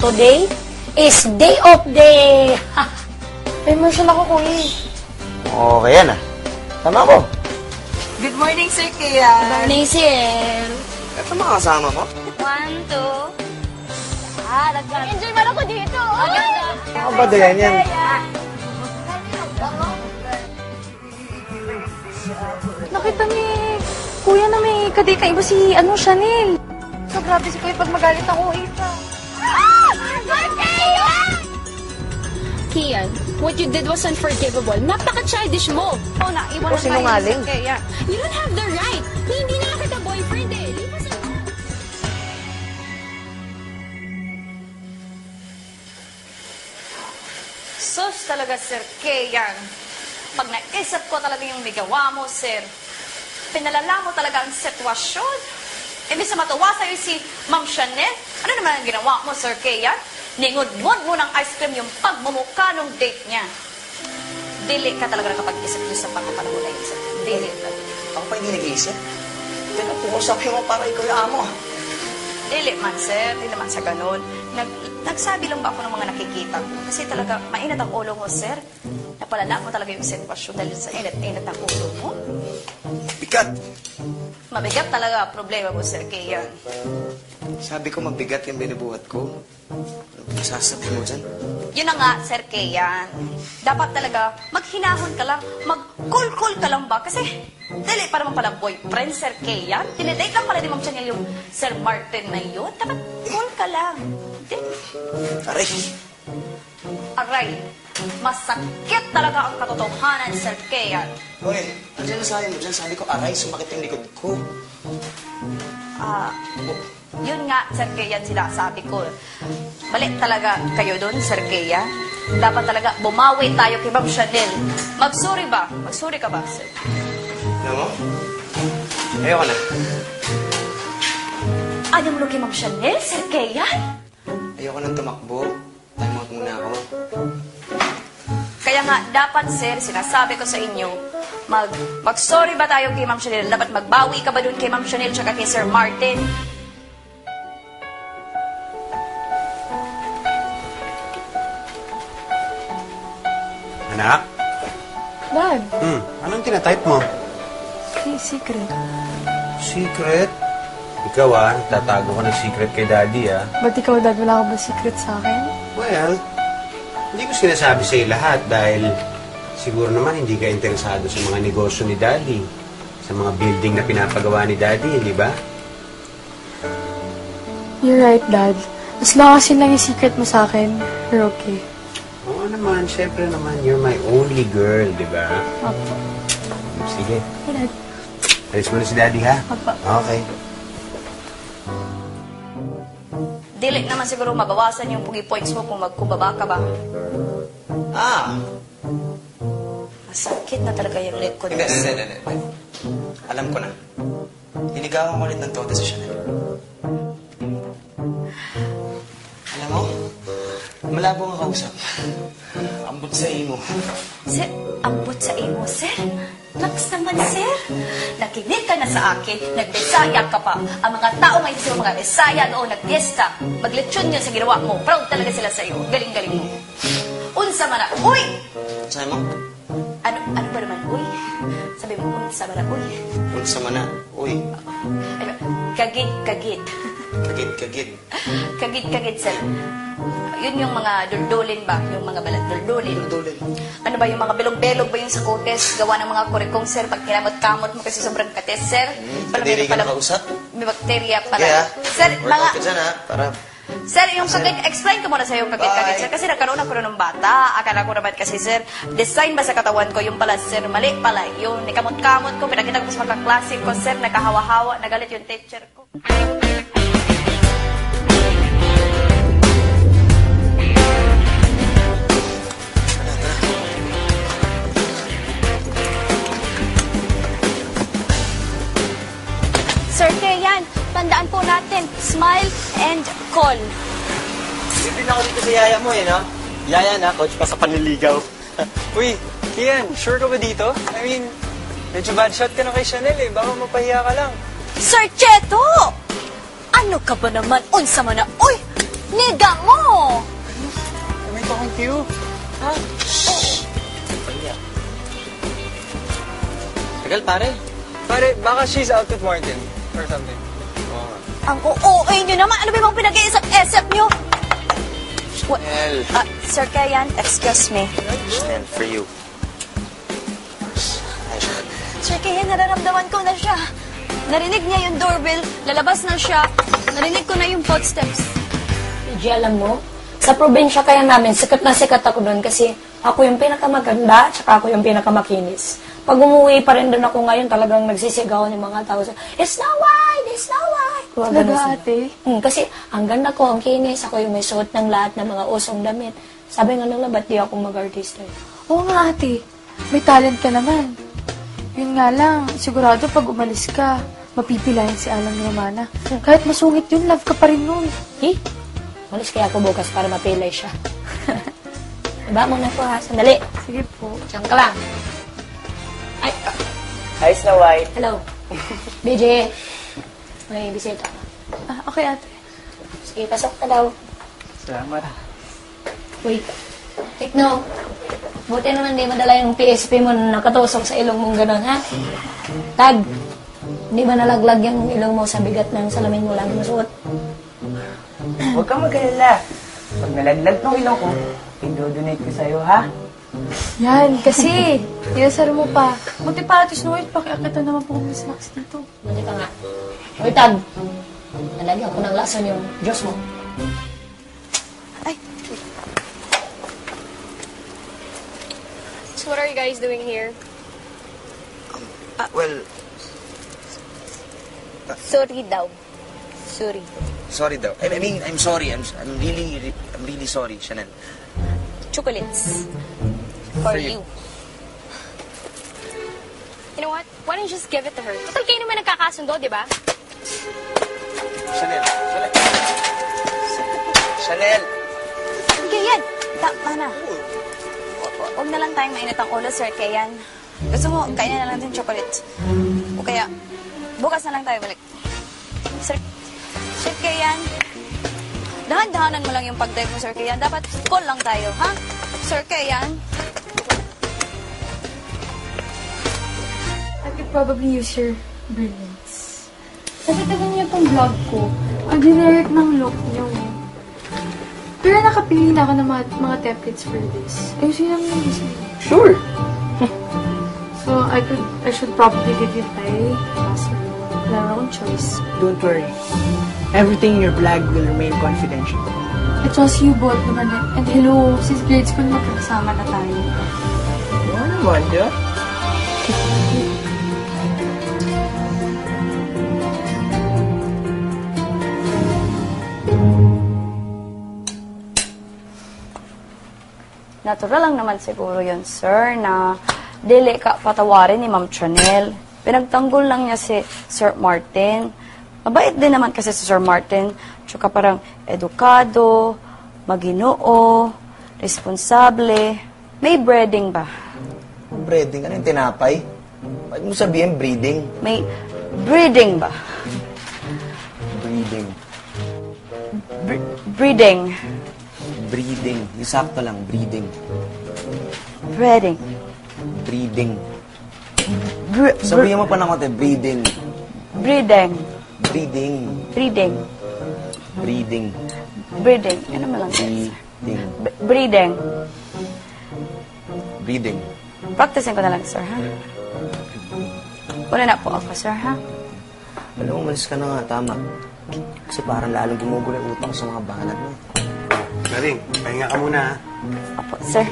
today is day of the... May mention ako, kuya. Okay yan ah. Tama ko. Good morning, Sir Kia. Morning, sir. Ito mga kasama ko. 1, 2... Enjoy man ako dito. Ako ba din yan? Nakita ni kuya na may kadika iba si, Chanel. So, grabe si kuya pag magalit ang uwi pa. Kian, what you did was unforgivable. Napaka-childish mo. Oh, naiwan O, sinungaling. You don't have the right. Hindi na kita boyfriend eh. Lipas na. Sus talaga, Sir Kian. Pag naisip ko talaga yung bigawa mo, Sir, pinalala mo talaga ang sitwasyon. Imbis na matuwa sa'yo si Ma'am Chanel, ano naman ang ginawa mo, Sir Kian? Ningod-ngod mo ng ice cream yung pagmumukha nung date niya. Dili ka talaga nakapag-isip doon sa pagkapanahon na yun, Sir. Dili ka. Ako pa hindi nag-iisip. Pinapukusap mo para ikaw yung amo. Dili man, Sir. Dili man sa ganun. Nagsabi lang ba ako ng mga nakikita ko? Kasi talaga, mainit ang ulo mo, Sir. Napalala mo talaga yung sitwasyon dahil sa init-init ang ulo mo. Bigat! Mabigat talaga ang problema mo, Sir Kian. Sabi ko mabigat yung binubuhat ko. Ano sasabi mo dyan? Yun na nga, Sir Kian. Dapat talaga, maghinahon ka lang, mag-cool-cool ka lang ba? Kasi, dili pa naman pala boyfriend, Sir Kian. Dinedate lang pala ni Ma'am Chanel yung Sir Martin na yun. Dapat cool ka lang. Aray! Aray, masakit talaga ang katotohanan, Sir Kian. Hoy, andiyan na sabi mo dyan. Sabi ko, aray, sumakit yung likod ko. Yun nga, Sir Kian, sila sabi ko. Balik talaga kayo doon, Sir Kian. Dapat talaga bumawi tayo kay Ma'am Chanel. Magsuri ba? Magsuri ka ba, Sir? Alam mo? Ayoko na. Ano mo kay Ma'am Chanel, Sir Kian? Ayoko nang tumakbo. Time out muna ako. Kaya nga, dapat, Sir, sinasabi ko sa inyo, mag-sorry ba tayo kay Ma'am Chanel? Dapat magbawi ka ba doon kay Ma'am Chanel tsaka kay Sir Martin? Anak? Dad, Anong tinatype mo? secret. Secret? Ikaw tatago ka ng secret kay Daddy Ba't ikaw, Dad, wala ka ba secret sa akin? Well, hindi ko sinasabi sa'yo lahat dahil siguro naman hindi ka interesado sa mga negosyo ni Daddy. Sa mga building na pinapagawa ni Daddy, di ba? You're right, Dad. As long as yun lang yung secret mo sa akin, you're okay. Oo naman, syempre naman, you're my only girl, di ba? Opo. Sige. Hey, Dad. Alis mo na si Daddy, ha? Opo. Okay. Dili naman siguro mabawasan yung pugi points mo kung magkumbaba ka ba. Masakit na talaga yung leg ko. Hindi. Alam ko na. Hinigawan ko ulit ng todo sa Chanel. Alam mo, malabo ang kausap. Ambot sa imo. Sir, ambot sa imo, Sir. Naks naman, Sir. Nakinig ka na sa akin, nagbisaya ka pa. Ang mga tao ngayon sa mga Bisaya noon nagpiesta. Magletsyon yun sa ginawa mo. Proud talaga sila sa iyo. Galing-galing mo. Unsa man na, uy! Sabi mo? Ano ba naman, uy? Sabi mo, unsa man na, uy? Unsa man na. Uy, Ano, kagid. kagid. Kagid, Sir. Yun yung mga duldulin ba? Yung mga balat duldulin. Dulin. Ano ba yung mga belog-belog ba yung sa kutes? Gawa ng mga kurikong, Sir. Pag kinamot-kamot mo kasi sobrang kates, Sir. Kadiri ka na kausap? May bakterya pala. Yeah. Sir, Work mga... out ka dyan, Para... Sir, yung kagid, explain ko muna sa yung kagid, Sir. Kasi nagkaroon ako ng bata. Akala ko naman kasi, Sir, design ba sa katawan ko? Yung pala, Sir, mali pala. Yung nikamot-kamot ko, pinakita ko sa mga klase ko, Sir, nakahawa-hawa, nagalit yung teacher ko. Sir Kian, tandaan po natin, smile and call. Hindi na ako dito sa yaya mo no? Yaya na, coach pa sa panliligaw. Uy, Kian, sure ka ba dito? I mean, medyo bad shot ka na kay Chanel baka mapahiya ka lang. Sir Cheto! Ano ka ba naman? Unsa man na? Uy! Niga mo! Am I talking to you? Ha? Tagal, pare. Pare, baka she's out with Martin or something. Ang OA nyo naman. Ano ba yung pinag-iisip nyo? Chanel. Sir Kayan, excuse me. Chanel, for you. Ay, Chanel. Sir Kayan, nararamdaman ko na siya. Narinig niya yung doorbell, lalabas na siya. Narinig ko na yung footsteps. Gigi, alam mo, sa probinsya kaya namin, sikat na sikat ako doon kasi ako yung pinakamaganda, tsaka ako yung pinakamakinis. Pag umuwi pa rin doon ako ngayon, talagang nagsisigaw ng mga tao. It's Snow White! It's Snow White! Talaga, ate? Kasi ang ganda ko, ang kinis, ako yung may suot ng lahat ng mga usong damit. Sabi nga nila, ba't di ako mag-artista? Oo nga, ate. May talent ka naman. Yun nga lang, sigurado pag umalis ka, mapipilayan si Alan Romana. Kahit masungit yun, love ka pa rin nun. Malis kaya ako bukas para mapilay siya. Diba muna po ha, sandali. Sige po. Diyan ka lang. Ay, Hi, Snow White. hello. BJ, may bisita. Okay, ate. Sige, pasok ka daw. Salamat. Wait. Tikno. Buti naman di madala yung PSP mo na nakatusok sa ilong mong gano'n, ha? Tag, di ba nalaglag yung ilong mo sa bigat ng salamin mo lagi masuot? Huwag kang mag-alala. Pag nalaglag tong ilong ko, i-donate ko sa'yo, ha? Yan, kasi. Inasar mo pa. Buti pa, ate Snow White, pakiakita naman po kami snacks dito. Buti ka nga. Uy, Tag, nalagyan ko ng lason yung Diyos mo. So what are you guys doing here? Well, Sorry daw. Sorry. sorry daw. I mean, I'm sorry. I'm really sorry, Chanel. Chocolates. For For you. you. You know what? Why don't you just give it to her? Total kayo naman nagkakasundo, di ba? Chanel. Chanel. Chanel. Sige yan. Tama na. Huwag na lang tayong mainit ang ulo, Sir Kayan. Gusto mo, kainin na lang din chocolate. O kaya, bukas na lang tayo balik. Sir Kayan, dahan-dahanan mo lang yung pag-dive mo, Sir Kayan. Dapat call lang tayo, ha? Sir Kayan. I could probably use your brilliance. Kasi tignan niyo itong vlog ko. Ang generic ng look niyo. Pero nakapili na ako ng mga templates for this. Ayusin namin yung design. Sure. So, I should probably give you time. Kasi wala na akong choice. Don't worry. Everything in your vlog will remain confidential. I trust you both naman. And hello, since grade school magkakasama na tayo. Oo naman, di ba? Natural lang naman siguro yun, sir, na dili ka patawarin ni Ma'am Chanel. Pinagtanggol lang niya si Sir Martin. Mabait din naman kasi si Sir Martin. Tsaka parang edukado, maginoo, responsable. May breeding ba? Breeding? Ano yung tinapay? Bakit mo sabihin breeding? May breeding ba? Breeding. Breeding. Breeding. Yung sakto lang, breeding. Breeding. Breeding. Sabihin mo pa ng konti, breeding. Breeding. Breeding. Breeding. Breeding. Breeding. Ano mo lang yun, sir? Breeding. Breeding. Breeding. Practicing ko na lang, sir, ha? Una na po ako, sir, ha? Alam mo, umalis ka na nga, tama. Kasi parang lalong gumugulo yung utak ko sa mga banat mo. Maring, pahinga ka muna, ha? Opo, sir.